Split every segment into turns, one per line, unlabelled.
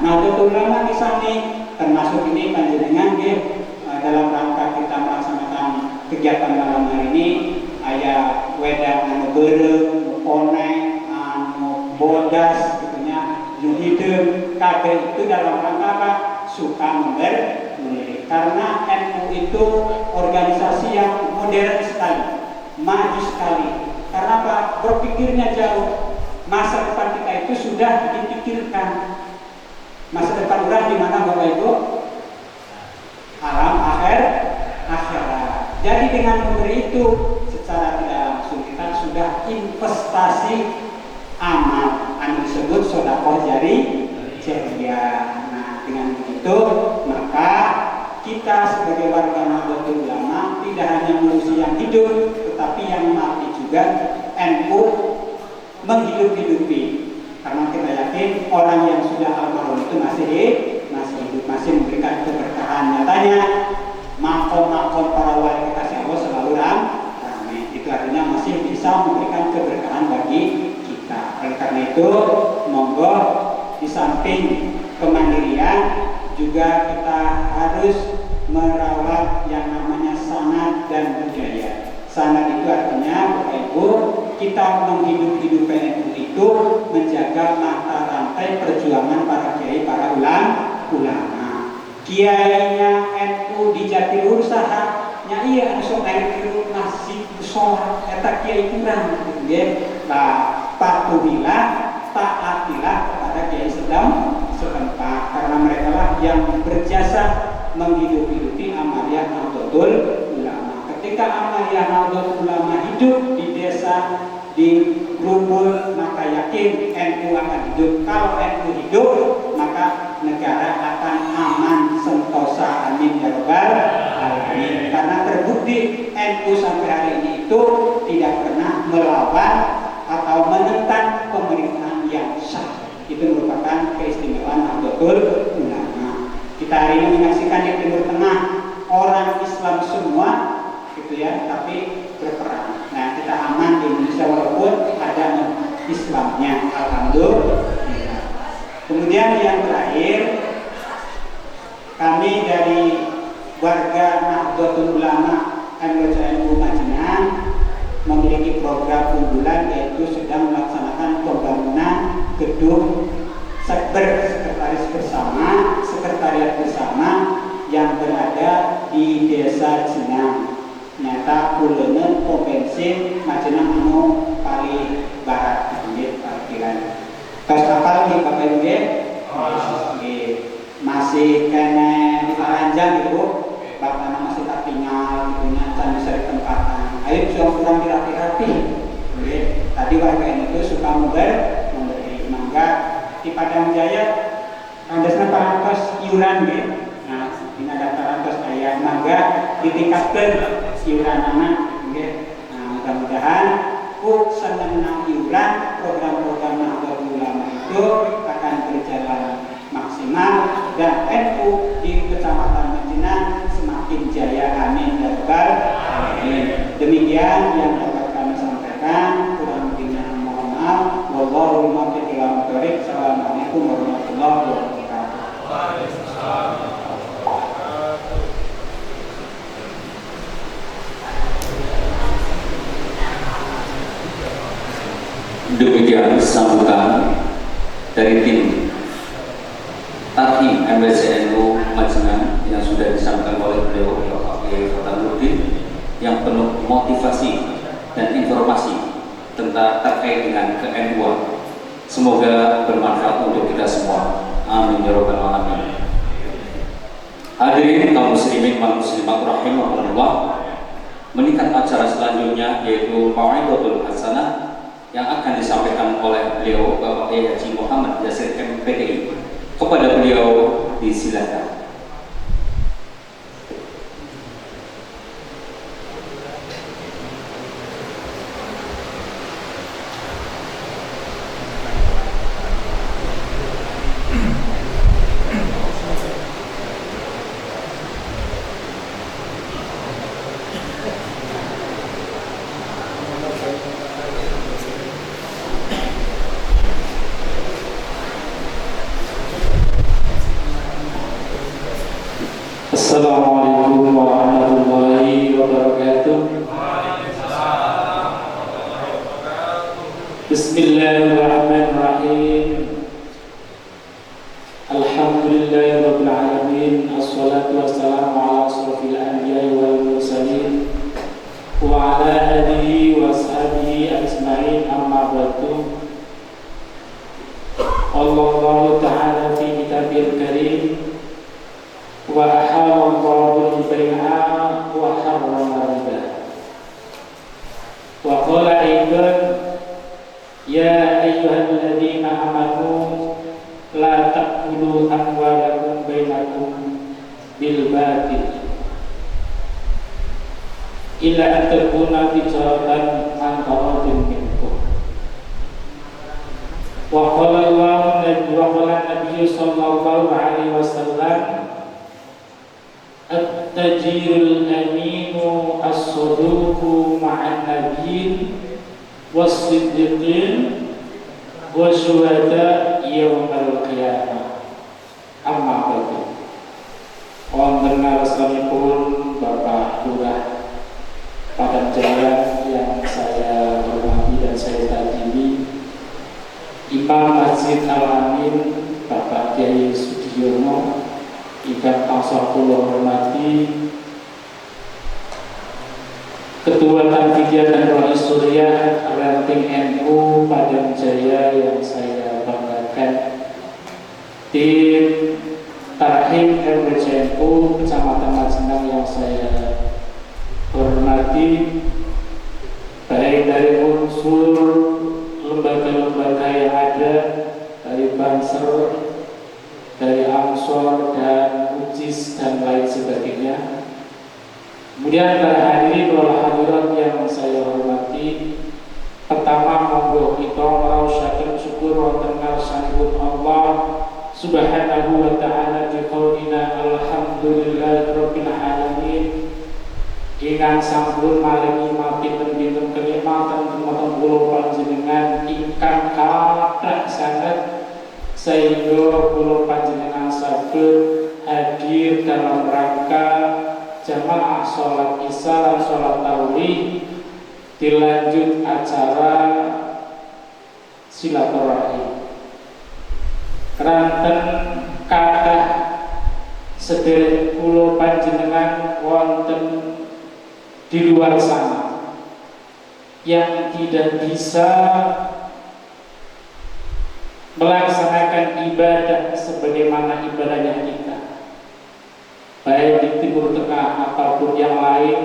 Nahdlatul Ulama di sana termasuk ini panjenengan dalam rangka kita melaksanakan kegiatan malam hari ini aya wedang anu beureuh, poneng, anu bodas gitunya, nu hideung kabeh itu dalam rangka apa? Suka memberi. Karena NU itu organisasi yang modern sekali, maju sekali. Karena apa? Berpikirnya jauh. Masa depan kita itu sudah dipikirkan. Masa depan orang di mana Bapak Ibu? Alam akhirat. Jadi dengan memberi itu secara tidak langsung kita sudah investasi amal, anu disebut sedekah jariyah. Nah, dengan begitu maka kita sebagai warga Nahdlatul Ulama tidak hanya mengurusi yang hidup, tetapi yang mati juga NU menghidup-hidupi. Karena kita yakin orang yang sudah almarhum itu masih hidup, masih memberikan keberkahan. Nyatanya makom-makom para wali kekasih Allah selalu ramai. Itu artinya masih bisa memberikan keberkahan bagi kita. Oleh karena itu, monggo di samping kemandirian juga kita harus merawat yang namanya sanad dan budaya. Sanad itu artinya Bapak Ibu, kita menghidup NU itu menjaga mata rantai perjuangan para kiai, para ulama. Kiainya NU di Jatiluhur saha nya iya anu sok air kieu masjid sholat eta kiai kurang gitu nggih. Nah, patuhilah, taatilah kepada kiai setempat karena mereka lah yang berjasa menghidupi amaliyah Nahdlatul Ulama. Ketika amaliyah Nahdlatul Ulama hidup di desa, di rumpun, maka yakin NU akan hidup. Kalau NU hidup, maka negara akan aman sentosa. Amin ya rabbal alamin. Karena terbukti NU sampai hari ini itu tidak pernah melawan atau menentang pemerintahan yang sah. Itu merupakan keistimewaan Nahdlatul Ulama. Kita hari ini menyaksikan di Timur Tengah orang Islam semua gitu ya, tapi berperang. Nah, kita aman di Indonesia walaupun ada Islamnya, alhamdulillah. Kemudian yang terakhir, kami dari warga Nahdlatul Ulama MWCNU Majengan memiliki program unggulan, yaitu sedang melaksanakan pembangunan gedung sekretaris bersama, sekretariat bersama yang berada di Desa Jenang. Nyata kuleun pom bensin Majenang anu paling barat nggih parkiran. Tos kapal nggih Bapak Ibu nggih? Nggih. Masih kene diparanjang gitu. Bapakna masih tak tinggal gitu nya can bisa ditempatan. Ayo kurang dirapi-rapi. Nggih. Tadi warga itu suka memberi mangga di Padang Jaya kandasna parantos iuran nggih. Nah, dina daftaran tos aya mangga ditingkatkeun iuran anak, okay. Nah, mudah-mudahan senang iuran program-program Nahdlatul Ulama itu akan berjalan maksimal dan NU di Kecamatan Majenang semakin jaya. Amin ya rabbal alamin. Demikian yang dapat kami sampaikan. Kurang lebihnya mohon maaf. Wallahul muwaffiq ila aqwamit thoriq. Assalamualaikum warahmatullahi wabarakatuh. Waalaikumsalam.
Demikian sambutan dari tim Tarhim MWCNU Majengan yang sudah disampaikan oleh beliau Bapak Kiai Khatamuddin yang penuh motivasi dan informasi tentang terkait dengan ke-NU. Semoga bermanfaat untuk kita semua. Amin ya rabbal alamin. Hadirin kaum muslimin wal muslimat rahimahumullah, meningkat acara selanjutnya yaitu Mau'izatul Hasanah yang akan disampaikan oleh beliau Bapak Kiai Haji Muhammad Yasir MPDI. Kepada beliau disilakan.
Assalamualaikum warahmatullahi wabarakatuh. Bismillahirrahmanirrahim. Alhamdulillahirabbil alamin. Assalatu wassalamu ala asrofil anbiya'i wal mursalin wa ala alihi wa ashabihi ajma'in, amma ba'du. Allah ta'ala fi kitabil karim wa ahallallahu al-bai'a wa harrama riba. Wa qala aidan ya ayyuhalladzina amanu la ta'kulu amwalakum bainakum bil batil illa an takuna tijaratan an taradin minkum. Wa qala Nabi sallallahu alaihi wasallam at-tajirul aminu as-saduqu ma'an nabiyyin was-siddiqin wa syuhada yaumal qiyamah. Amma ba'du. Wonten ngarsanipun Bapak Lurah Padang Jaya yang saya hormati dan saya takdimi, Imam Masjid Al-Amin Bapak Kiai Sudiono, ingkang tansah kula hormati Ketua Tanfidiyah dan Rois Suriah Ranting NU Padang Jaya yang saya banggakan, tim Tarhim RWCNU Kecamatan Majenang yang saya hormati, baik dari unsur lembaga-lembaga yang ada, dari Banser, dari Ansor dan Ujis dan lain sebagainya. Kemudian para hadirin wal hadirat yang saya hormati, pertama monggo kita ngrasakaken syukur wonten ngarsanipun Allah Subhanahu wa taala di qaulina alhamdulillahirabbil alamin, ingkang sampun maringi mapinten-pinten kenikmatan dumateng kula panjenengan ingkang kathah sanget sehingga kula panjenengan saged hadir dalam rangka jamaah sholat isya dan sholat tarawih dilanjut acara silaturahim. Keranten kathah sedherek kula panjenengan wonten di luar sana yang tidak bisa melaksanakan ibadah sebagaimana ibadahnya kita, baik di Timur Tengah ataupun yang lain.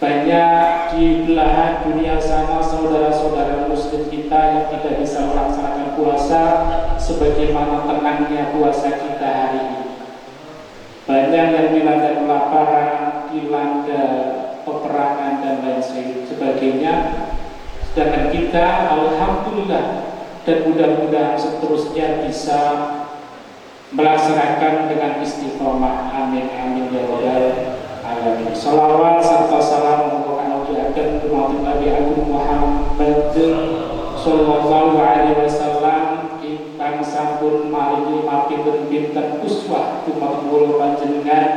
Banyak di belahan dunia sana saudara-saudara muslim kita yang tidak bisa melaksanakan puasa sebagaimana tenangnya puasa kita hari ini. Banyak yang dilanda kelaparan, dilanda peperangan dan lain sebagainya. Sedangkan kita alhamdulillah dan mudah-mudahan seterusnya bisa melaksanakan dengan istiqomah. Amin amin ya rabbal alamin. Salawat serta salam moga anugerahkan dumateng Nabi Agung Muhammad sallallahu alaihi wasallam ingkang sampun maringi mapinten-pinten uswah dumateng kula panjenengan,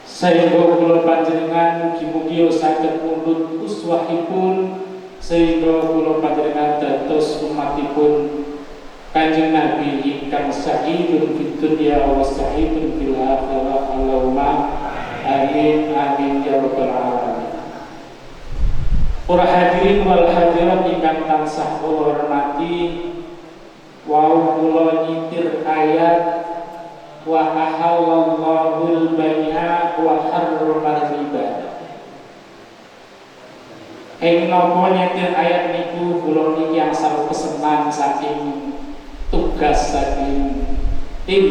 sehingga kula panjenengan mugi-mugi saged mundhut uswahipun, sehingga kula panjenengan dados umatipun Kanjeng Nabi ingkang sa'idun fid dunya wa sa'idun fil akhirah. Allahumma amin amin ya rabbal alamin. Para hadirin wal hadirat ingkang tansah kula hormati, wau kula nyitir ayat wa ahallallahu al-bai'a wa harrama riba. Ing napa nyitir ayat niku kula niki angsal pesenan saking tugas saking tim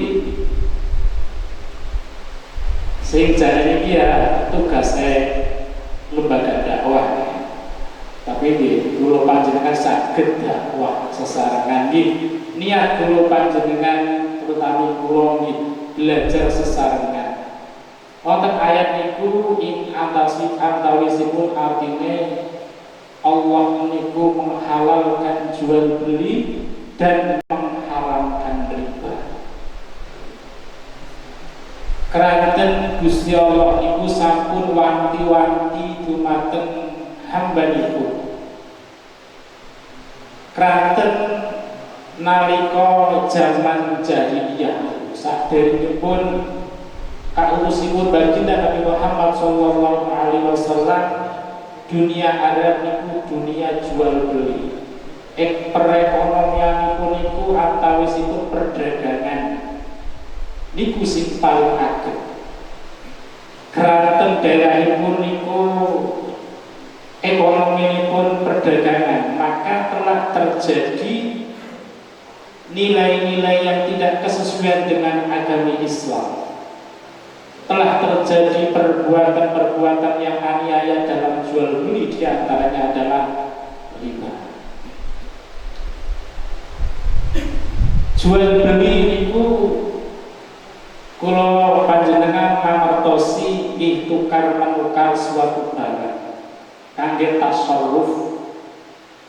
sing jarane iki ya tugasnya lembaga dakwah, tapi di kula panjenengan saged dakwah sesarengan nggih, niat kula panjenengan terutama kula nggih belajar sesarengan. Wonten ayat niku ing antawisipun artine Allah niku menghalalkan jual beli dan mengharamkan riba. Keranten Gusti Allah niku sampun wanti-wanti dumateng hambanipun. Keranten nalika jaman jahiliyah saderengipun kaurusipun baginda Nabi Muhammad sallallahu alaihi wasallam, dunia Arab niku dunia jual beli. Perekonomianipun niku antawisipun perdagangan niku sing paling ageng. Keranten daerahipun niku ekonominipun perdagangan, maka telah terjadi nilai-nilai yang tidak kesesuaian dengan agama Islam. Telah terjadi perbuatan-perbuatan yang aniaya dalam jual beli, diantaranya adalah riba. Jual beli itu kalau panjenengan mamertosi tukar menukar suatu barang kangge tasawuf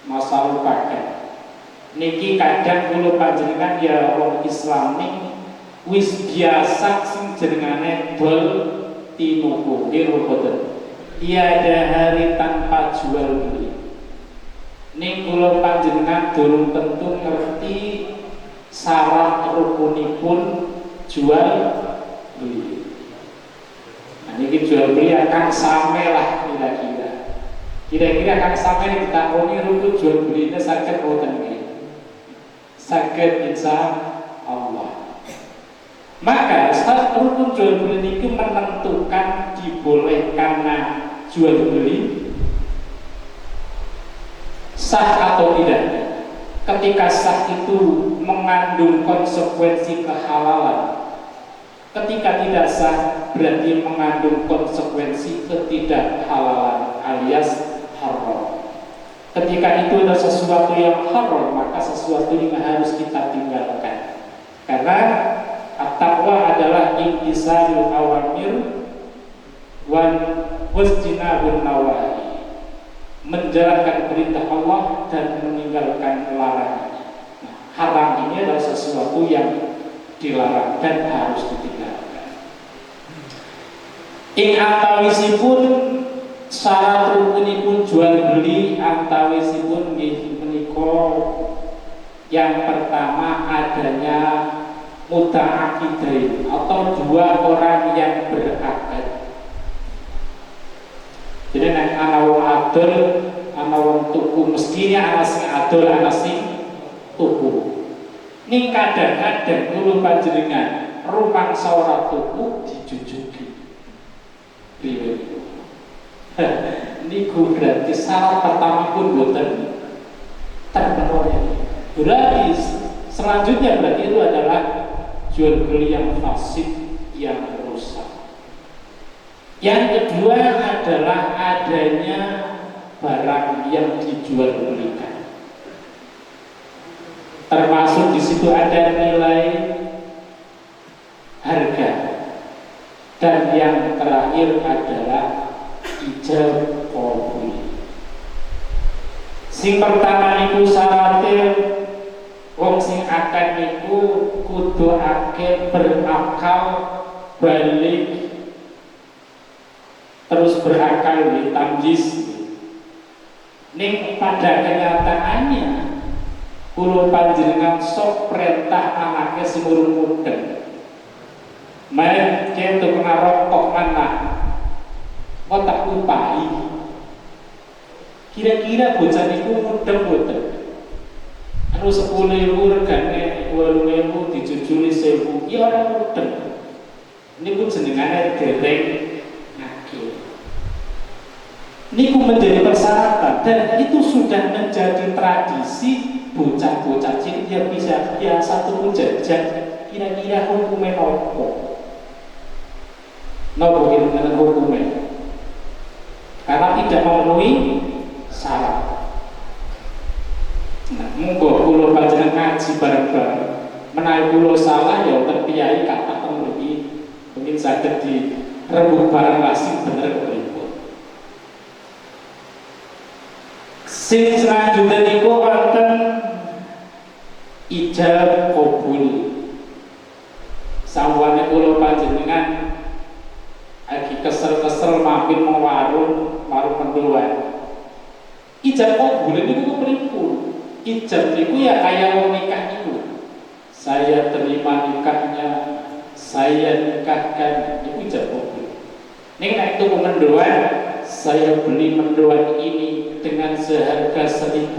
masalah pakai niki kadang kulo panjenengan ya wong Islam ning wis biasa sing jenengane dol tinuku nggih boten. Tiada hari tanpa jual beli. Ning kulo panjenengan durung tentu ngerti syarat rukunipun jual beli. Nah niki jual beli akan sampai lah kira-kira akan sampai ditakoni rukun jual belinya saged boten nggih. Saged insya Allah. Maka saat rukun jual beli itu menentukan dibolehkan jual beli sah atau tidak. Ketika sah itu mengandung konsekuensi kehalalan, ketika tidak sah berarti mengandung konsekuensi ketidakhalalan alias haram. Ketika itu ada sesuatu yang haram, maka sesuatu yang harus kita tinggalkan. Karena at-taqwa adalah imtisalul awamir wajtinabun nawahi, menjalankan perintah Allah dan meninggalkan larangannya. Nah, haram ini adalah sesuatu yang dilarang dan harus ditinggalkan. Ing antawisipun syarat rukunipun jual beli antawisipun nggih menika yang pertama adanya muta'aqidain atau dua orang yang berakad. Jadi nek ana wong adol, ana wong tuku, mestinya ana sing adol, ana sing tuku. Ning kadang-kadang kulo panjenengan rumangsa ora tuku dijujuki. Priwe? Niku berarti syarat pertama pun boten terpenuhi. Berarti selanjutnya berarti itu adalah jual beli yang fasik, yang rusak. Yang kedua adalah adanya barang yang dijual belikan. Termasuk di situ ada nilai harga. Dan yang terakhir adalah ijab qabul. Sing pertama niku syaratnya wong sing akad niku kudu akeh berakal balik terus berakal di tamjiz. Ning pada kenyataannya kulo panjenengan sok perintah anaknya sing urung mudeng. Main kentuk ngarokok mana otak upahi. Kira-kira bocah niku mudeng boten? Anu 10.000 regane 8.000 dijujuli 1.000, ya ora mudeng. Niku jenengane dereng ngakil. Niku menjadi persyaratan dan itu sudah menjadi tradisi bocah-bocah cilik yang bisa biasa tuku jajan. Kira-kira hukumnya nopo? Nopo dengan hukumnya? Karena tidak memenuhi syarat. Nah, monggo kula panjenengan ngaji bareng-bareng. Menawi kula salah ya wonten piyai kata mriki mungkin saged dirembug bareng wasing bener pripun. Sing selanjutnya niku wonten ijab qabul. Sawane kula panjenengan mendoan. Ijab kabul niku pripun? Ijab niku ya kaya wong nikah niku. Saya terima nikahnya, saya nikahkan, itu ijab kabul. Ning nek tuku mendoan, saya beli mendoan ini dengan seharga 1.000.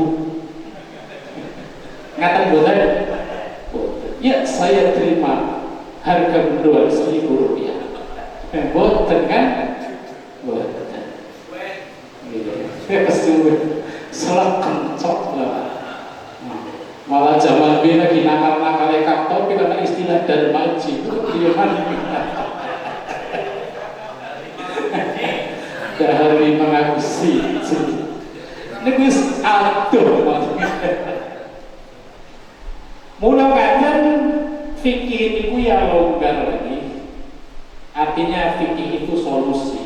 Ngaten boten? Ya, saya terima harga mendoan 1.000 rupiah. Boten kan? Boten. Kesuwen, selak kencok lah. Malah zaman ini lagi nakal-nakal kantor karena istilah darmaji itu gimana? Dari mengagusi, ini wis aduh maksudnya. Mula-mula fikih itu ya longgar lagi. Artinya fikih itu solusi.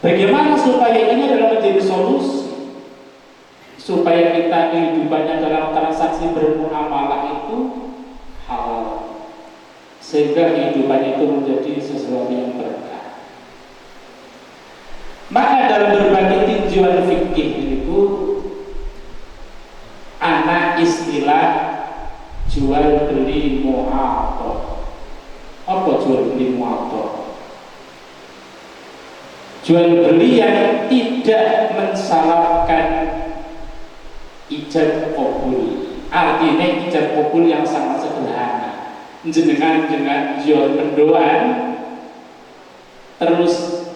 Bagaimana supaya ini adalah menjadi solusi? Supaya kita kehidupannya dalam transaksi bermuamalah itu halal, sehingga kehidupan itu menjadi sesuatu yang berkah. Maka dalam berbagai tinjauan fikih itu anak istilah jual beli mu'athah. Apa jual beli mu'athah? Jual beli yang tidak mensyaratkan ijab kabul. Artinya ijab kabul yang sangat sederhana. Dengan jual mendoan terus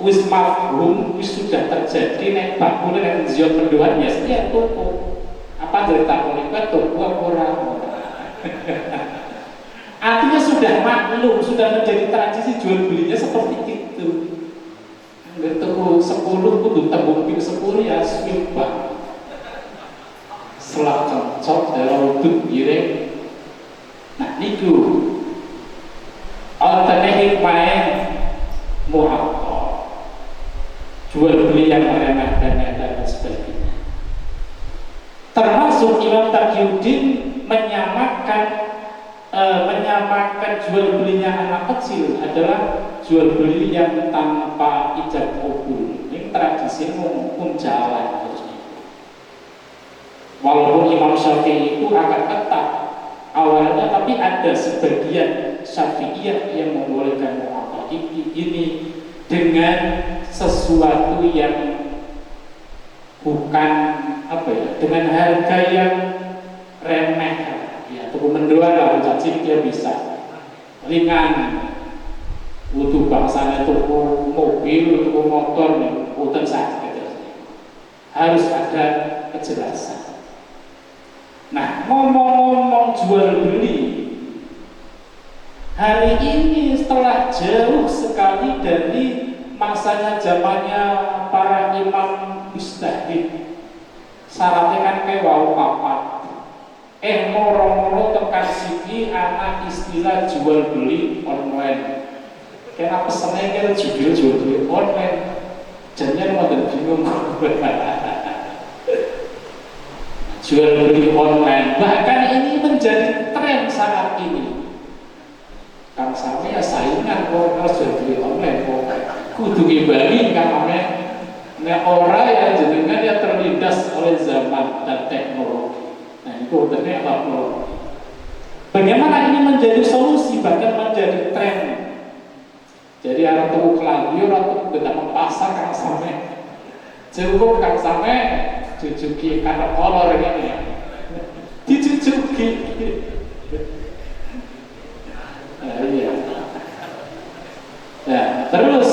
wis mafhum, wis sudah terjadi nek bakune nek jual mendoan ya setiap toko. Apa dari takon itu toko apa ora? Artinya sudah maklum, sudah menjadi tradisi jual belinya seperti itu. Nggak toko 10 kudu tembung ping 10 ya swibah. Selak kencok dalam udut giring. Nah niku alternate hikmah mu'athah, jual beli yang meremehkan dan sebagainya. Termasuk Imam Taqiyuddin menyamakan jual belinya anak kecil adalah jual beli yang tanpa ijab kabul. Ini tradisi hukum jalan terus. Walaupun Imam Syafi'i itu agak ketat awalnya, tapi ada sebagian Syafi'iyah yang membolehkan mu'athah ini dengan sesuatu yang bukan apa ya, dengan harga yang remeh ya, tuku mendoan lah mencacik dia bisa ringan. Butuh bangsanya tuku mobil, tuku motor nih, bukan sakit gitu. Harus ada kejelasan. Nah, ngomong-ngomong jual beli, hari ini setelah jauh sekali dari masanya zamannya para imam mujtahid, syaratnya kan kayak wau papat. Moro-moro tekan siki anak istilah jual beli online. Karena pesannya kan jual beli online, jadinya model bingung. Jual beli online, bahkan ini menjadi tren saat ini. Kang sampe ya saingan kok harus jual beli online kok kudu ngimbangi kan ame. Nek ora ya jenengan ya terlindas oleh zaman dan teknologi. Nah itu ternyata teknologi. Bagaimana ini menjadi solusi bahkan menjadi tren. Jadi orang tuku kelambi, orang tuku tidak mempasar kang sampe. Cukup kang sampe jujuki karena kolor ini ya. Dijujuki. Iya. Nah, terus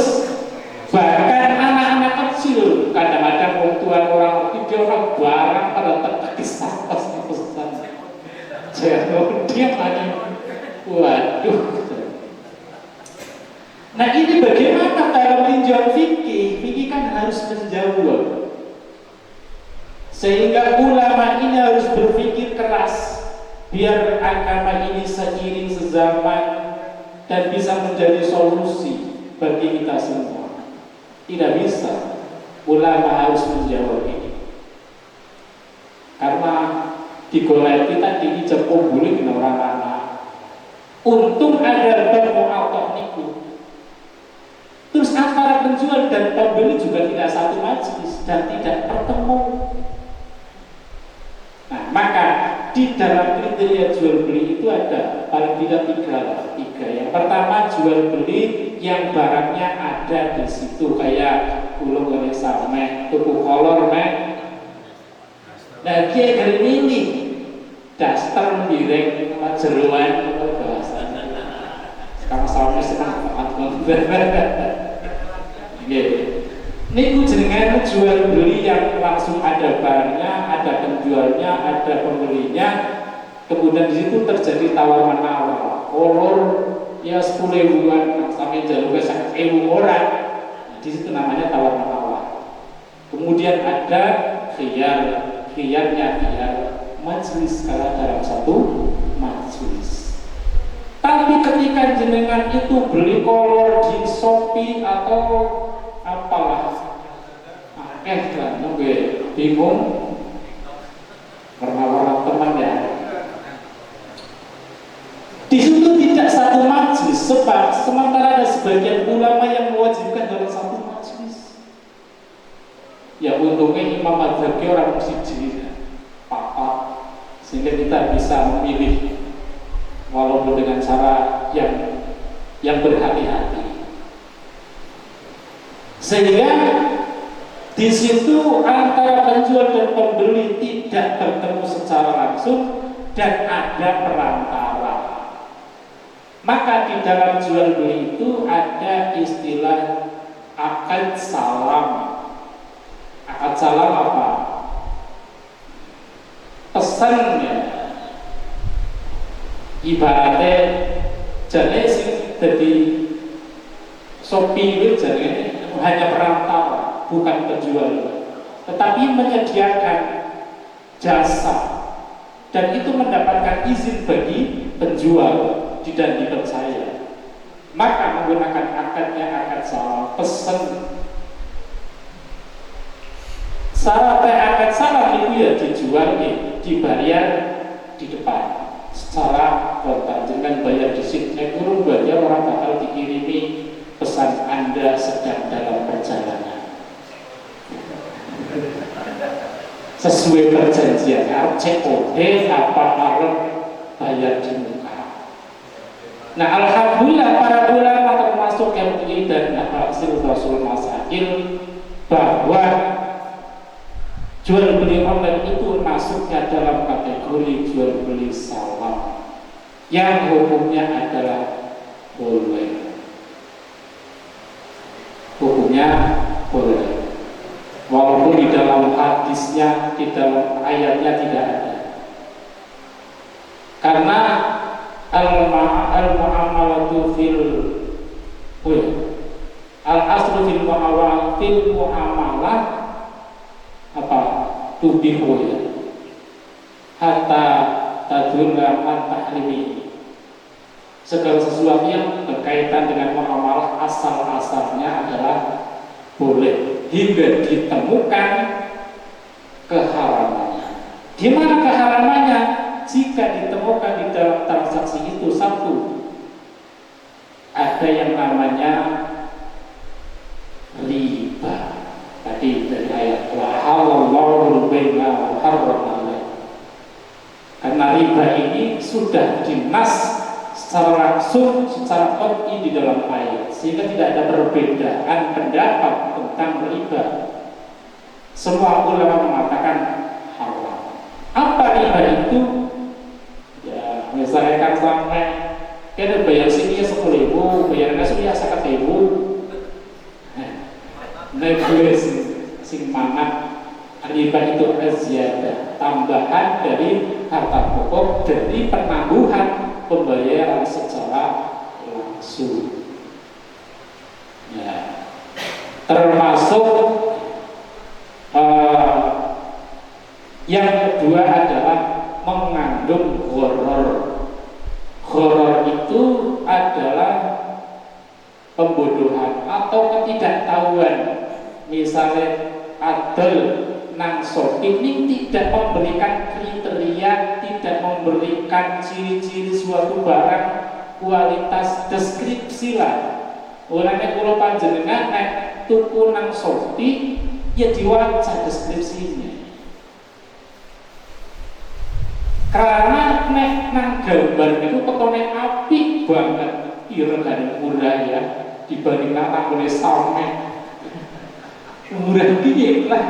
bahkan anak-anak kecil kadang-kadang orang tiga orang barang pada terkisah pesan. Jauh dia lagi. Waduh. Nah ini bagaimana dalam tinjauan fikih? Fikih kan harus menjawab. Sehingga ulama ini harus berpikir keras biar agama ini seiring sezaman dan bisa menjadi solusi bagi kita semua. Tidak bisa ulama harus menjawab ini karena digolek kita di ijab kabul dengan orang anak. Untung ada bermu'athah niku. Terus antara penjual dan pembeli juga tidak satu majelis dan tidak bertemu. Nah, maka di dalam kriteria jual beli itu ada paling tidak tiga. Yang pertama jual beli yang barangnya ada di situ, kayak kulung gede sameh, tuku kolor meh. Nah, dia dari ini daster mireng jeruan bahasa. Sekarang sampai senang niku jenengan jual beli yang langsung ada barangnya, ada penjualnya, ada pembelinya, kemudian di situ terjadi tawar menawar, kolor ya 10.000-an sampai jalur ke 1.000 orang, nah, di situ namanya tawar menawar. Kemudian ada khiyarnya majelis kalau dalam satu majelis. Tapi ketika jenengan itu beli kolor di Shopee atau apalah, lah nunggu bingung warna-warna teman ya. Di situ tidak satu majelis, sebab sementara ada sebagian ulama yang mewajibkan dalam satu majelis. Ya untungnya Imam Madzhabi orang siji papa, sehingga kita bisa memilih walaupun dengan cara yang berhati-hati. Sehingga di situ antara penjual dan pembeli tidak bertemu secara langsung dan ada perantara. Maka di dalam jual beli itu ada istilah akad salam. Akad salam apa? Pesannya ibaratnya jadi sih jadi Shopee itu jadi hanya perantara, bukan penjual, tetapi menyediakan jasa dan itu mendapatkan izin bagi penjual dan dipercaya. Maka menggunakan akadnya akad salam, pesan. Syaratnya akad salam itu ya dijual, dibayar di depan secara kontan dengan bayar di sini. Kurung bayar orang bakal dikirimi pesan Anda sedang dalam perjalanan sesuai perjanjian. COD apa harus bayar di muka. Nah, alhamdulillah para ulama termasuk MUI dan Hasil Rasul Masail bahwa jual beli online itu masuknya dalam kategori jual beli salam yang hukumnya adalah boleh. Hukumnya boleh, walaupun di dalam hadisnya, di dalam ayatnya tidak ada. Karena al-mu'amalatu al-aslu fil mu'amalah apa? Tubihu ya. Hatta tadullah an-tahrimi. Segala sesuatu yang berkaitan dengan muamalah asal-asalnya adalah boleh hingga ditemukan keharamannya. Di mana keharamannya? Jika ditemukan di dalam transaksi itu satu, ada yang namanya riba. Tadi dari ayat wa halallahu baina wa harrama. Karena riba ini sudah dinas secara langsung, secara qat'i di dalam ayat, sehingga tidak ada perbedaan pendapat tentang riba. Semua ulama mengatakan haram. Apa riba itu? Ya, misalnya kan sampai kita bayar sini 10.000, bayarnya sudah 100.000. Nah, sing mana riba itu aziyadah, tambahan dari harta pokok dari penangguhan pembayaran secara langsung. Ya, termasuk yang kedua adalah mengandung gharar. Gharar itu adalah pembodohan atau ketidaktahuan. Misalnya adel nang Shopee ini tidak memberikan kriteria, tidak memberikan ciri-ciri suatu barang, kualitas, deskripsi lah. Oleh kula panjenengan nek tuku nang Shopee ya diwaca deskripsinya. Karena nek nang gambar itu ketone apik banget, regane murah ya dibanding nang tanggone Samek. Murah piye lah.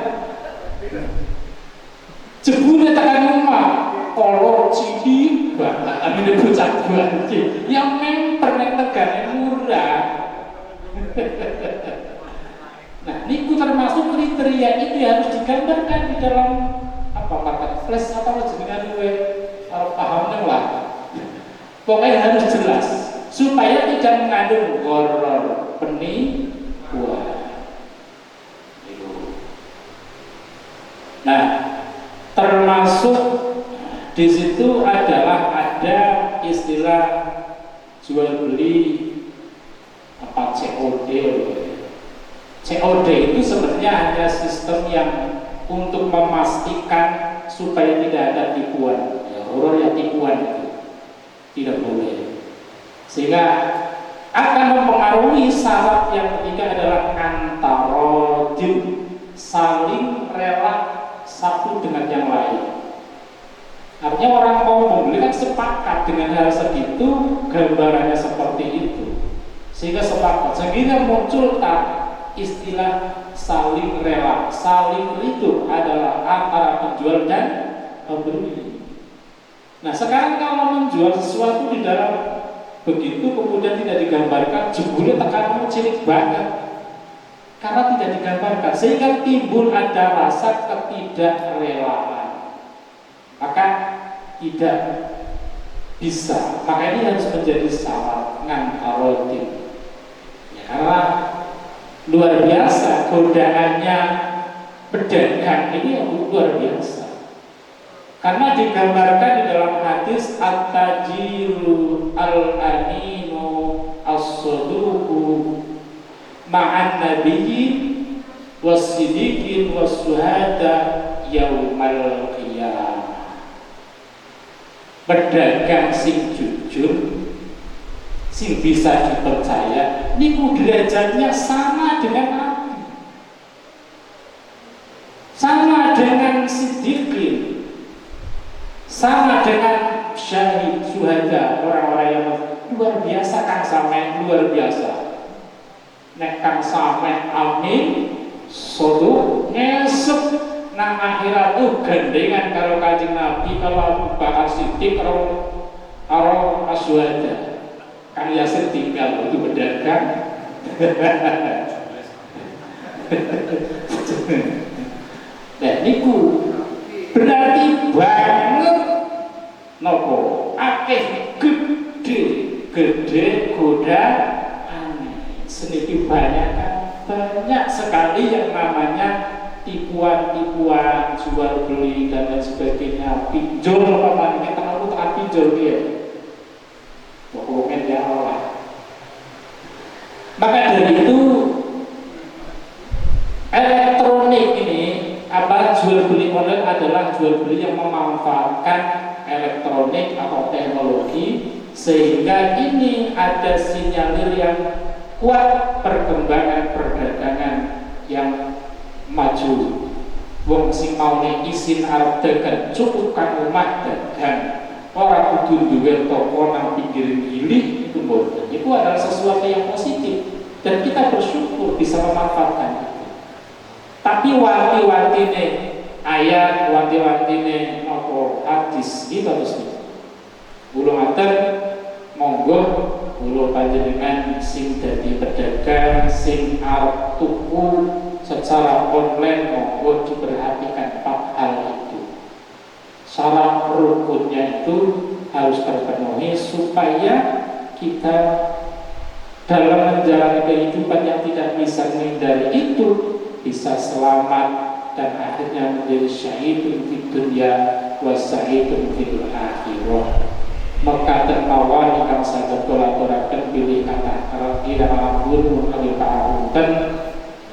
Jebule tekan omah, kolor cilik banget, amine bocah banci. Yang memper nek tegane murah. Nah, niku termasuk kriteria itu harus digambarkan di dalam apa marketplace atau jenengan kowe pahamnya lah. Pokoknya harus jelas supaya tidak mengandung horor penipuan. Nah, termasuk di situ adalah ada istilah jual beli apa COD. COD itu sebenarnya hanya sistem yang untuk memastikan supaya tidak ada tipuan, ya, horor ya tipuan itu tidak boleh, sehingga akan mempengaruhi syarat yang ketiga adalah antarodin, saling rela satu dengan yang lain. Artinya orang mau membeli kan sepakat dengan hal segitu, gambarannya seperti itu, sehingga sepakat, sehingga muncul istilah saling rela. Saling itu adalah antara penjual dan pembeli. Nah, sekarang kalau menjual sesuatu di dalam begitu kemudian tidak digambarkan, jebule tekananmu cilik banget karena tidak digambarkan, sehingga timbul ada rasa ketidakrelaan, maka tidak bisa. Maka ini harus menjadi syarat ngantarotin ya, karena luar biasa godaannya pedagang ini luar biasa, karena digambarkan di dalam hadis at-tajiru al-aminu as-saduqu ma'an nabiyyin was-siddiqin was-syuhada yaumal qiyamah. Pedagang sing jujur, sing bisa dipercaya, niku derajatnya sama dengan Nabi, sama dengan siddiqin, sama dengan syahid, syuhada, orang-orang yang luar biasa. Kang Sameh luar biasa. Nek Kang Sameh amin, sodo ngesep nang akhirat tuh gandengan karo Kanjeng Nabi, kalau Abu Bakar Siddiq karo asyuhada. Kang Yasir tinggal itu pedagang. Nah, niku berarti banget nopo akeh gede godaan. Sedikit banyak sekali yang namanya tipuan-tipuan, jual beli dan lain sebagainya, pinjol apa kita tahu tak pinjol dia. Pokoknya ya Allah. Maka dari itu elektronik ini apa jual beli online adalah jual beli yang memanfaatkan elektronik atau teknologi, sehingga ini ada sinyalir yang kuat perkembangan perdagangan yang maju. Wong sing maune izin arep dagang cukup kang omah dagang, orang kudu duwe toko nang pinggir gili itu boten. Itu adalah sesuatu yang positif dan kita bersyukur bisa memanfaatkan itu. Tapi wanti-wantine ayat, wanti-wantine apa hadis iki terus niku. Kula matur monggo kula panjenengan sing dadi pedagang, sing arep tuku secara online, monggo diperhatikan 4 hal itu. Syarat rukunnya itu harus terpenuhi supaya kita dalam menjalani kehidupan yang tidak bisa menghindari itu bisa selamat dan akhirnya menjadi syahidun fid dunya wa syahidun fil akhirah. Maka tertawa ingkang saged kolaboraken pilih kata kira ampun menawi pamunten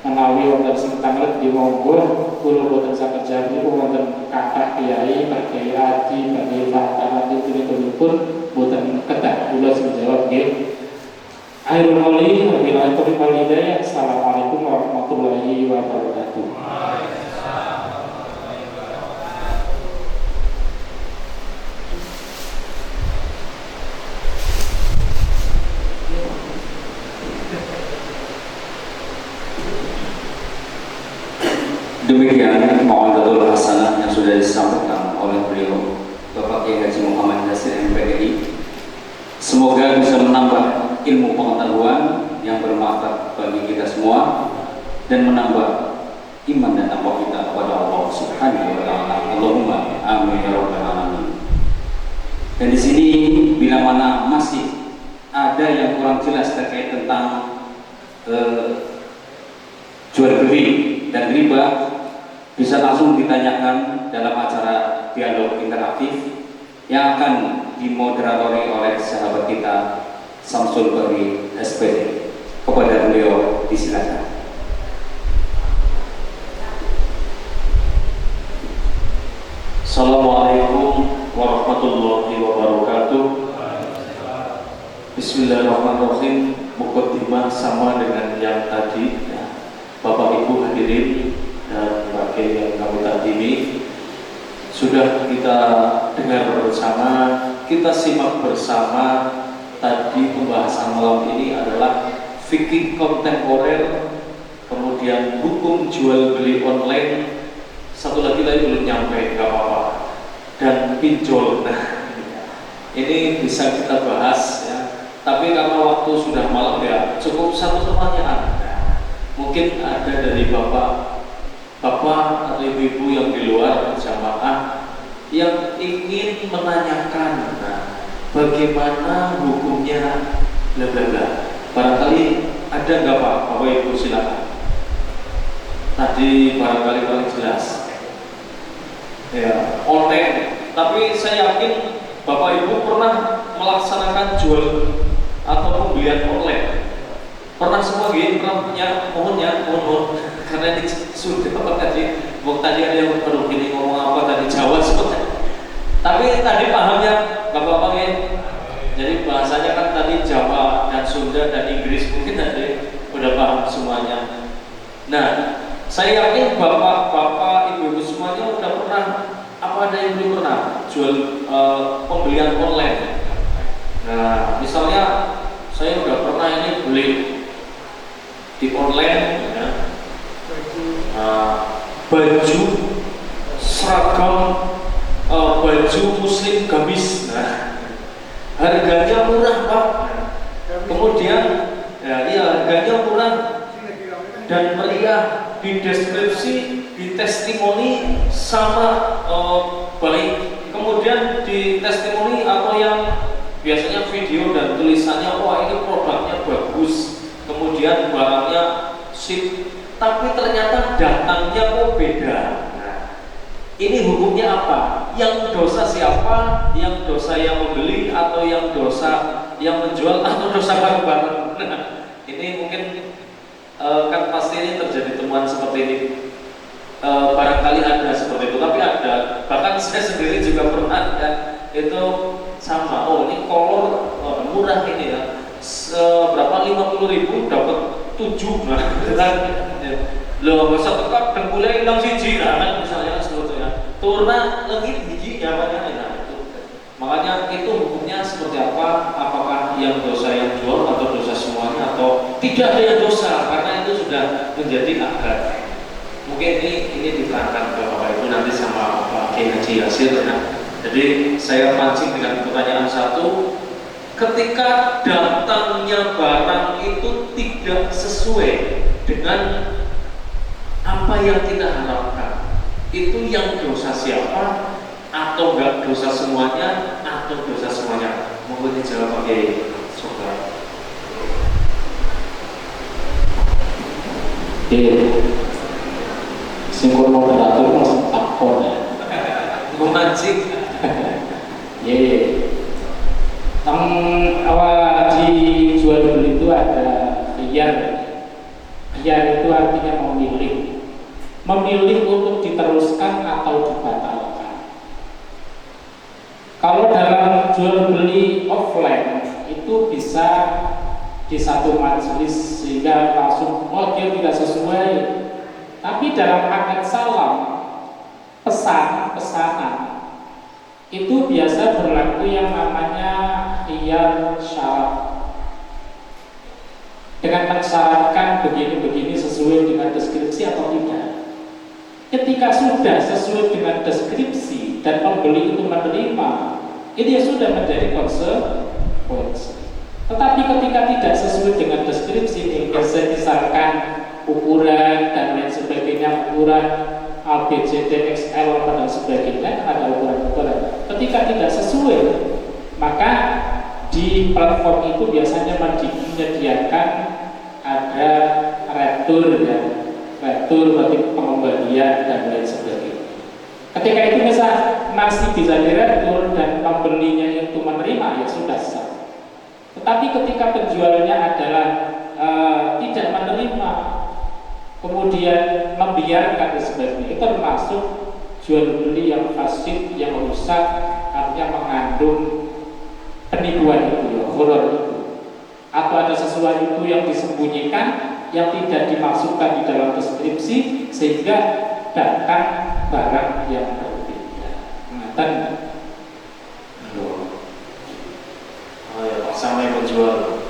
menawi wonten sing tangglet di monggo kula boten saged jami wonten kathah kiai Kiai Haji Kiai Fatah punika boten kedah kula sing jawab nggih. Akhirul qouli wabillahi taufiq wal hidayah. Assalamualaikum warahmatullahi wabarakatuh.
Demikian mau'izatul hasanah yang sudah disampaikan oleh beliau Bapak Kiai Haji Muhammad Yasir MPDI. Semoga bisa menambah ilmu pengetahuan yang bermanfaat bagi kita semua dan menambah iman dan takwa kita kepada Allah Subhanahu wa taala. Allahumma amin ya rabbal alamin. Dan di sini bila mana masih ada yang kurang jelas terkait tentang jual beli dan riba, bisa langsung ditanyakan dalam acara dialog interaktif yang akan dimoderatori oleh sahabat kita Samsul Bari SPD. Kepada beliau disilakan.
Assalamualaikum warahmatullahi wabarakatuh. Bismillahirrahmanirrahim. Mukaddimah sama dengan yang tadi ya. Bapak Ibu hadirin dan bagian yang kami tadimi, sudah kita dengar bersama, kita simak bersama. Tadi pembahasan malam ini adalah fikih kontemporer, kemudian hukum jual beli online, satu lagi belum nyampe, nggak apa-apa, dan pinjol. Nah, ini bisa kita bahas ya. Tapi karena waktu sudah malam ya, cukup satu pertanyaan. Mungkin ada dari bapak atau ibu-ibu yang di luar jamaah yang ingin menanyakan, bagaimana hukumnya bla bla bla. Barangkali ada nggak Pak? Bapak Ibu silakan. Tadi barangkali paling jelas ya, online. Tapi saya yakin Bapak Ibu pernah melaksanakan jual atau pembelian online. Pernah semua gitu, pernah punya, mohon karena ini sudah apa tadi ada yang baru gini ngomong apa tadi Jawa sebetulnya. Tapi tadi pahamnya Bapak-bapak ya. Jadi bahasanya kan tadi Jawa dan Sunda dan Inggris, mungkin tadi udah paham semuanya. Nah, saya yakin bapak-bapak, ibu-ibu semuanya udah pernah, apa ada yang belum pernah jual pembelian online. Nah, misalnya saya udah pernah ini beli di online ya, baju seragam, baju muslim gamis. Nah, harganya murah Pak. Kemudian ya, harganya murah dan meriah, di deskripsi, di testimoni sama baik. Kemudian di testimoni atau yang biasanya video dan tulisannya, wah ini produknya bagus, kemudian barangnya sip, tapi ternyata datangnya kok beda. Nah, ini hukumnya apa? Yang dosa siapa? Yang dosa yang membeli atau yang dosa yang menjual atau dosa bareng-bareng? Nah, ini mungkin kan pasti ini terjadi temuan seperti ini. Barangkali ada seperti itu, tapi ada. Bahkan saya sendiri juga pernah ya, itu sama. Oh ini kolor murah ini ya. Berapa 50.000 dapat 7. Nah, kan lo masa tetap dengkulnya hilang siji kan misalnya sebetulnya. Turna lagi biji ya makanya itu. Makanya itu hukumnya seperti apa? Apakah yang dosa yang jual atau dosa semuanya atau tidak ada yang dosa karena itu sudah menjadi akad. Mungkin ini diterangkan ke Bapak Ibu nanti sama Pak Kiai Haji Yasir. Nah, jadi saya pancing dengan pertanyaan satu. Ketika datangnya barang itu tidak sesuai dengan apa yang kita harapkan, itu yang dosa siapa? Atau enggak dosa semuanya? Atau dosa semuanya? Mungkin dijawab Pak Kiai. Coba.
Singkur moderator masih takon ya.
Memancing.
Awal di jual beli itu ada khiyar. Khiyar itu artinya memilih untuk diteruskan atau dibatalkan. Kalau dalam jual beli offline itu bisa di satu majelis sehingga langsung oh dia tidak sesuai. Tapi dalam akad salam, pesanan itu biasa berlaku yang namanya khiyar syarat, dengan mensyaratkan begini-begini sesuai dengan deskripsi atau tidak. Ketika sudah sesuai dengan deskripsi dan pembeli itu menerima, itu ya sudah menjadi konsekuensi. Tetapi ketika tidak sesuai dengan deskripsi, misalkan ukuran dan lain sebagainya, ukuran A, B, C, D, X, L dan sebagainya, ada ukuran-ukuran. Ketika tidak sesuai, maka di platform itu biasanya menyediakan ada retur ya, retur berarti pengembalian dan lain sebagainya. Ketika itu misal masih bisa diretur dan pembelinya itu menerima, ya sudah sah. Tetapi ketika penjualnya adalah tidak menerima, kemudian membiarkan dan sebagainya, itu termasuk jual beli yang fasid, yang rusak, artinya mengandung penipuan itu, ya, horor itu. Atau ada sesuatu yang disembunyikan, yang tidak dimasukkan di dalam deskripsi, sehingga datang barang yang berbeda. Ngatan.
Oh ya, Pak Samai menjual.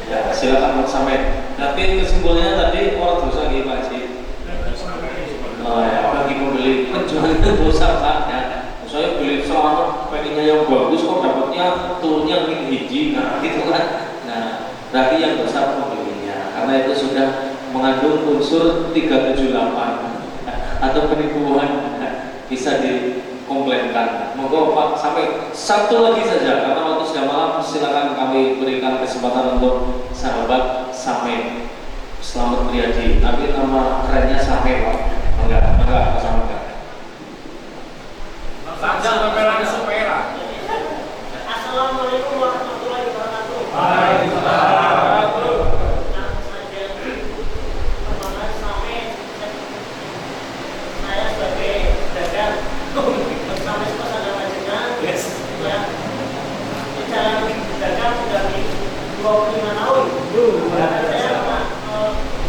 Ya, silakan Pak Samai. Tapi kesimpulannya tadi orang dosa gitu Pak Haji. Oh ya, bagi pembeli penjual itu dosa Pak. Ya, saya beli celana pengennya yang bagus kok dapatnya turunnya hiji, nah gitu kan. Nah, berarti yang dosa pembelinya, karena itu sudah mengandung unsur 378 atau penipuan, bisa dikomplainkan. Monggo Pak sampai satu lagi saja karena waktu sudah malam, silakan kami berikan kesempatan untuk sahabat Samai Selamat Priyadi, tapi nama kerennya Samai Pak. Enggak sama enggak.
Assalamualaikum warahmatullahi wabarakatuh. Saya sebagai pedagang bersama ada majikan, ya, di dalam dagang sudah 25 tahun.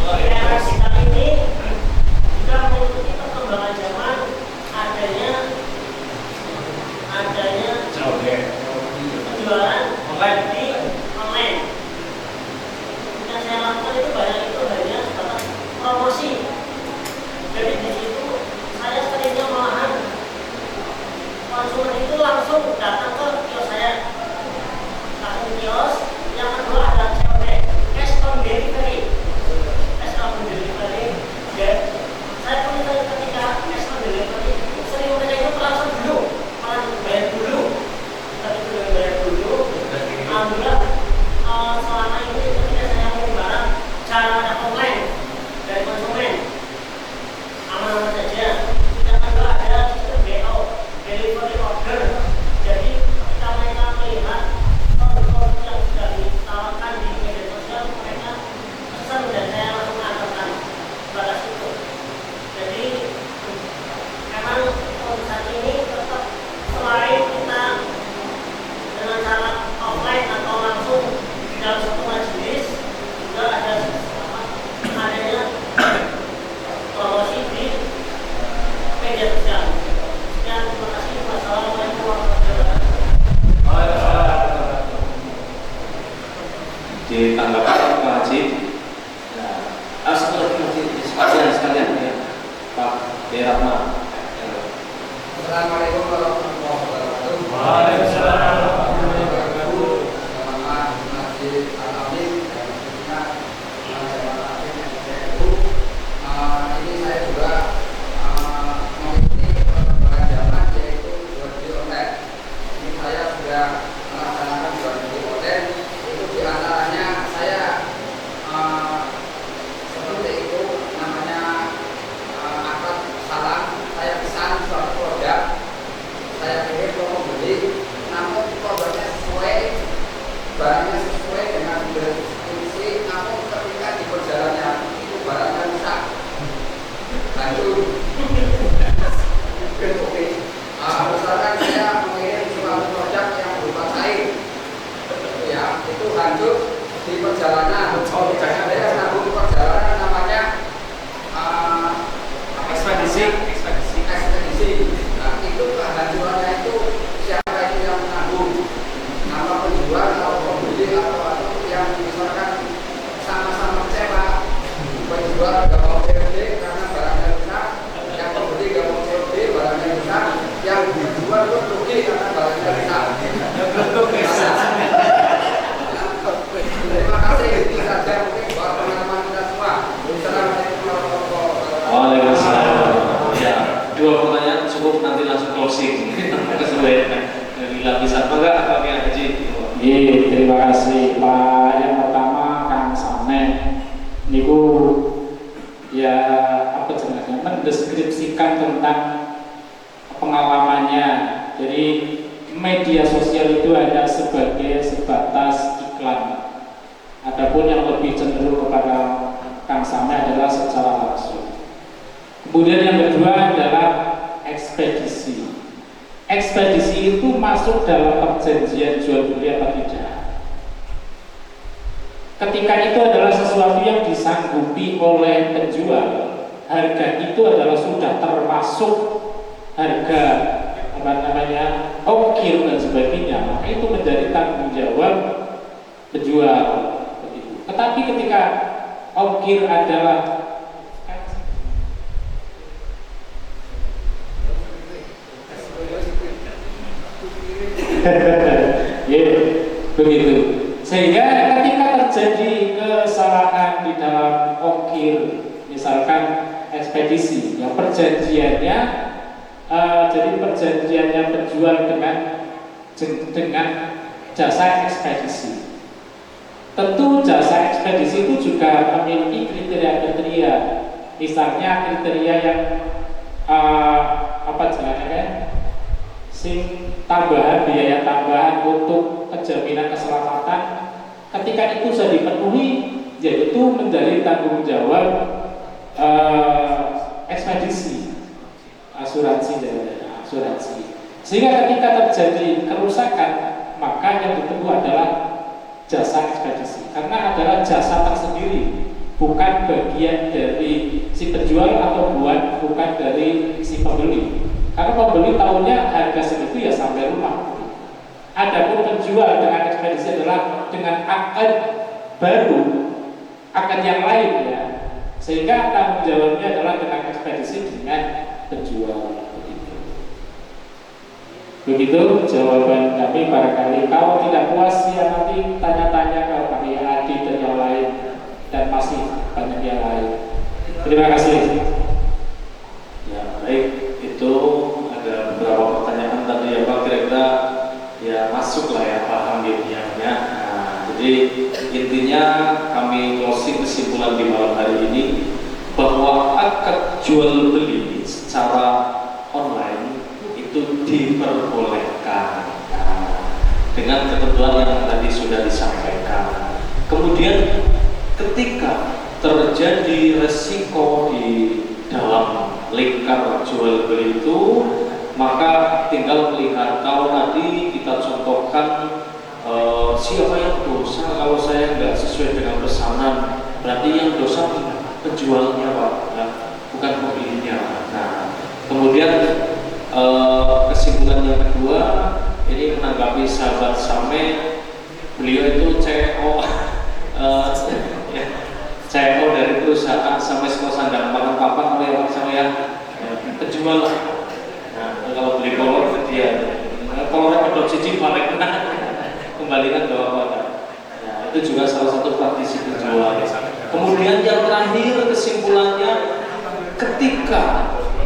Saya era kita ini juga mengikuti perkembangan zaman, adanya penjualan di online. Yang saya lakukan itu banyak itu hanya sebatas promosi. Jadi di situ saya seringnya malahan konsumen itu langsung datang ke kios saya, langsung ke kios. Yang kedua adalah COD, cash on delivery. Cash on delivery. Ya, saya pun ketika cash on delivery sering mereka itu langsung dulu, bayar dulu. Alhamdulillah selama ini ketika saya mau barang cara ada komplain dari konsumen aman-aman saja. Yang kedua ada sistem BO, delivery order. Jadi ketika mereka melihat produk yang sudah ditawarkan di media sosial, mereka pesan dan saya langsung antarkan batas itu. Jadi memang saat ini tetap selain kita dengan cara offline atau langsung di dalam satu majelis, juga ada adanya promosi di media sosial. Sekian, terima kasih. Wassalamualaikum warahmatullahi wabarakatuh.
Ditanggapi Pak Haji. Nah, satu lagi sekalian ya, Pak Deratma.
Assalamualaikum warahmatullahi wabarakatuh.
Waalaikumsalam.
Ini saya juga mengikuti perkembangan zaman, yaitu jual beli online. Ini saya sudah melaksanakan jual beli online. Itu diantaranya saya seperti itu namanya akad salam. Saya pesan suatu produk, saya kirim ke pembeli, namun produknya sesuai, barangnya sesuai dengan deskripsi, namun ketika di perjalanannya itu barangnya rusak. Lanjut, misalkan saya mengirim suatu produk yang berupa kain, ya itu lanjut di perjalanan, misalnya saya nabung perjalanan namanya ekspedisi. Nah itu kehancurannya itu siapa itu yang menanggung? Nama penjual atau pembeli atau yang misalkan sama-sama kecewa. Penjual nggak mau COD karena barangnya rusak, yang pembeli nggak mau COD barangnya rusak, yang dijual pun rugi karena barangnya rusak. Terima kasih, itu saja mungkin buat pengalaman kita semua. Assalamualaikum warahmatullahi wabarakatuh.
Waalaikumsalam. Ya, 2 pertanyaan cukup, nanti langsung closing. Kesesuaian dari lapisan. Maka Pak Kiai Haji.
Iya, terima kasih Pak. Yang pertama Kang Samen niku ya apa jenenge mendeskripsikan tentang pengalamannya. Jadi media sosial itu hanya sebatas iklan. Adapun yang lebih cenderung kepada Kang Samen adalah secara langsung. Kemudian yang kedua adalah ekspedisi. Ekspedisi itu masuk dalam perjanjian jual beli apa tidak? Ketika itu adalah sesuatu yang disanggupi oleh penjual, harga itu adalah sudah termasuk harga ongkir dan sebagainya, maka itu menjadi tanggung jawab penjual. Tetapi ketika ongkir adalah begitu, sehingga ketika terjadi kesalahan di dalam ongkir, misalkan ekspedisi, ya perjanjiannya jadi perjanjiannya penjual dengan jasa ekspedisi. Tentu jasa ekspedisi itu juga memiliki kriteria-kriteria, misalnya kriteria yang tambahan, biaya tambahan untuk penjaminan keselamatan. Ketika itu sudah dipenuhi, yaitu menjadi tanggung jawab ekspedisi, asuransi. Sehingga ketika terjadi kerusakan, maka yang ditunggu adalah jasa ekspedisi, karena adalah jasa tersendiri, bukan bagian dari si penjual atau bukan dari si pembeli. Karena pembeli tahunya harga segitu ya sampai rumah. Adapun penjual dengan ekspedisi adalah dengan akad baru, akad yang lain ya. Sehingga tanggung jawabnya adalah dengan ekspedisi dengan penjual. Begitu jawaban kami. Barangkali kalau tidak puas ya nanti tanya-tanya ke Pak Adi dan yang lain, dan masih banyak yang lain. Terima kasih.
Ya baik, itu ada beberapa pertanyaan tadi ya Pak, kira-kira ya masuk lah ya paham ya. Nah, jadi intinya kami closing kesimpulan di malam hari ini bahwa akad jual beli secara online itu diperbolehkan dengan ketentuan yang tadi sudah disampaikan. Kemudian ketika terjadi resiko di dalam lingkar jual beli itu, maka tinggal melihat. Kalau tadi kita contohkan siapa yang dosa kalau saya nggak sesuai dengan pesanan, berarti yang dosa penjualnya Pak, ya, bukan pembelinya. Nah, kemudian kesimpulan yang kedua ini menanggapi sahabat Same, beliau itu CEO CEO dari perusahaan sampai sekolah sandang makan papan oleh saya penjual. Nah, kalau beli kolor dia kolornya pedot cici balik kembalikan ke bawah. Nah, itu juga salah satu praktisi penjual. Kemudian yang terakhir kesimpulannya, ketika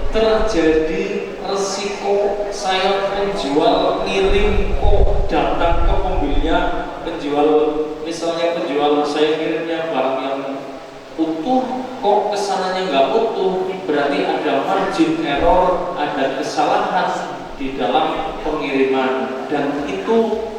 terjadi resiko saya penjual ngirim kok datang ke pembelinya, penjual misalnya penjual saya kirimnya barang yang utuh kok kesananya nggak utuh, berarti ada margin error, ada kesalahan di dalam pengiriman, dan itu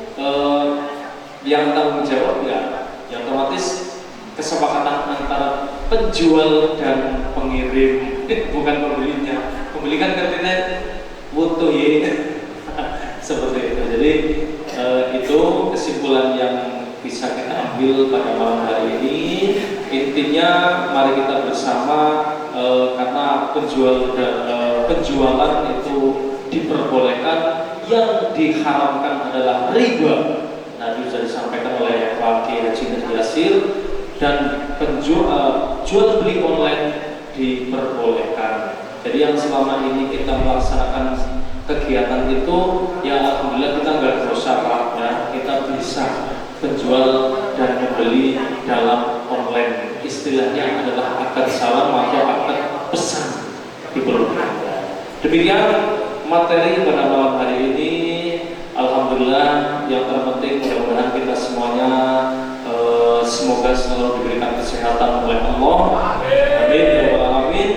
yang tanggung jawab ya otomatis kesepakatan antara penjual dan pengirim, bukan pembelinya. Pembeli kan katanya butuh ya seperti itu. Jadi itu kesimpulan yang bisa kita ambil pada malam hari ini. Intinya mari kita bersama karena penjualan itu diperbolehkan, yang diharamkan adalah riba. Tadi sudah disampaikan oleh Pak Kiai Haji Naji Yasir, dan jual beli online diperbolehkan. Jadi yang selama ini kita melaksanakan kegiatan itu, ya alhamdulillah kita nggak dosa Pak, ya kita bisa penjual dan membeli dalam online. Istilahnya adalah akad salam atau akad pesan diperbolehkan. Demikian materi pada malam hari ini. Alhamdulillah, yang terpenting mudah-mudahan kita semuanya semoga selalu diberikan kesehatan oleh Allah. Amin ya rabbal alamin.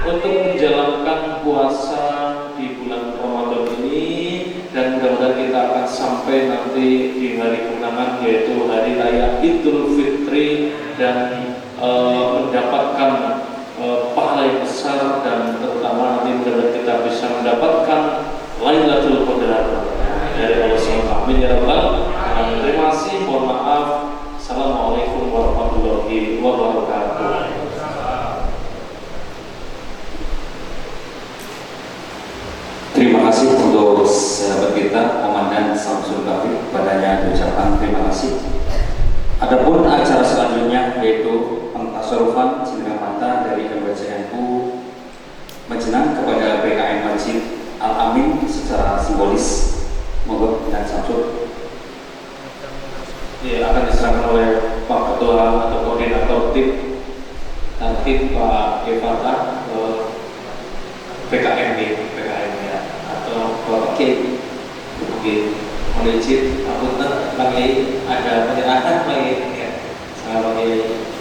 Untuk menjalankan puasa di bulan Ramadan ini, dan mudah-mudahan kita akan sampai nanti di hari kemenangan, yaitu hari raya Idul Fitri, dan mendapatkan pahala yang besar, dan terutama nanti mudah-mudahan kita bisa mendapatkan Lailatul Qadar dari Allah SWT. Amin ya rabbal alamin. Terima kasih, mohon maaf. Assalamualaikum warahmatullahi wabarakatuh.
Terima kasih untuk sahabat kita Komandan Samsul Kafir, padanya diucapkan terima kasih. Adapun acara selanjutnya yaitu pentasorufan Cindera Mata dari MBCNU Majenang kepada PKN Masjid Al-Amin secara simbolis. Monggo dan Samsul.
Ya, akan diserahkan oleh Pak Ketua atau Koordinator Tim Tertib Pak Evata PKM ya, atau Pak Kiai. Mungkin mohon izin, apunten Pak Kiai, ada penyerahan Pak Kiai ya. Sama Pak Kiai.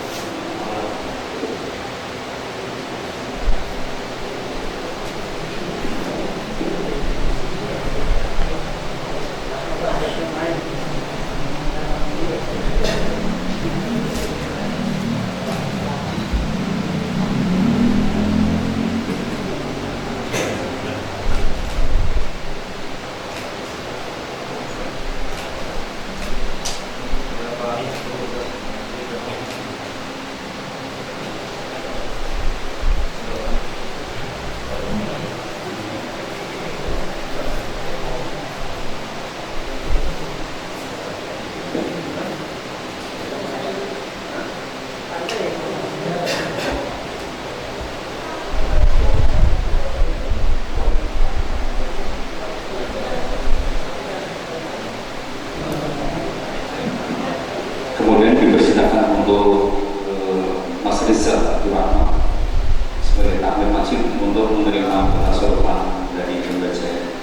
Kemudian dipersilakan untuk Mas Rizal Abdurrahman sebagai takmir masjid untuk menerima pentasorufan dari MBCNU.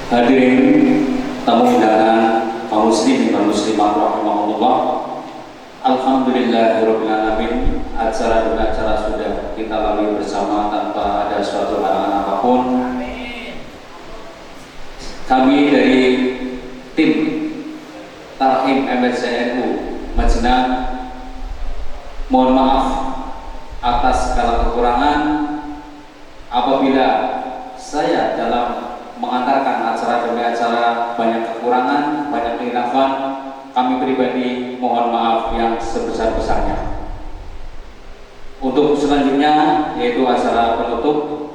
Hadirin tamu undangan kaum muslimin dan muslimat rahimahullah. Alhamdulillahirabbil alamin. Acara demi acara sudah kita lalui bersama tanpa ada suatu halangan apapun. Kami dari tim Tarhim MBCNU Majenang mohon maaf atas segala kekurangan apabila saya dalam mengantarkan acara demi acara banyak kekurangan, banyak kekhilafan. Kami pribadi mohon maaf yang sebesar-besarnya. Untuk selanjutnya yaitu acara penutup,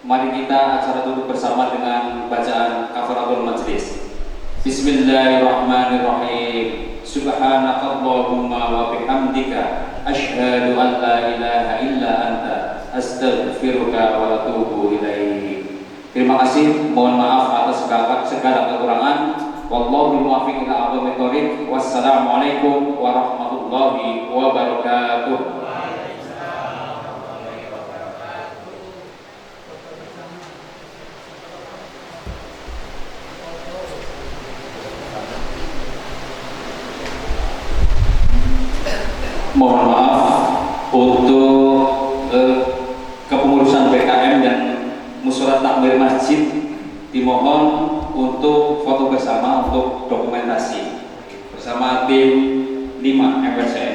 mari kita acara tutup bersama dengan bacaan kafaratul majlis. Bismillahirrahmanirrahim. Subhanakallahumma wa bihamdika asyhadu an la ilaha illa anta astaghfiruka wa atubu ilaik. Terima kasih, mohon maaf atas segala kekurangan. Wallahu muwaffiq ila aqwamit thoriq. Wassalamualaikum warahmatullahi wabarakatuh. mohon maaf untuk kepengurusan PKM dan musyawarah takmir masjid dimohon untuk foto bersama untuk dokumentasi bersama tim 5 MWCN.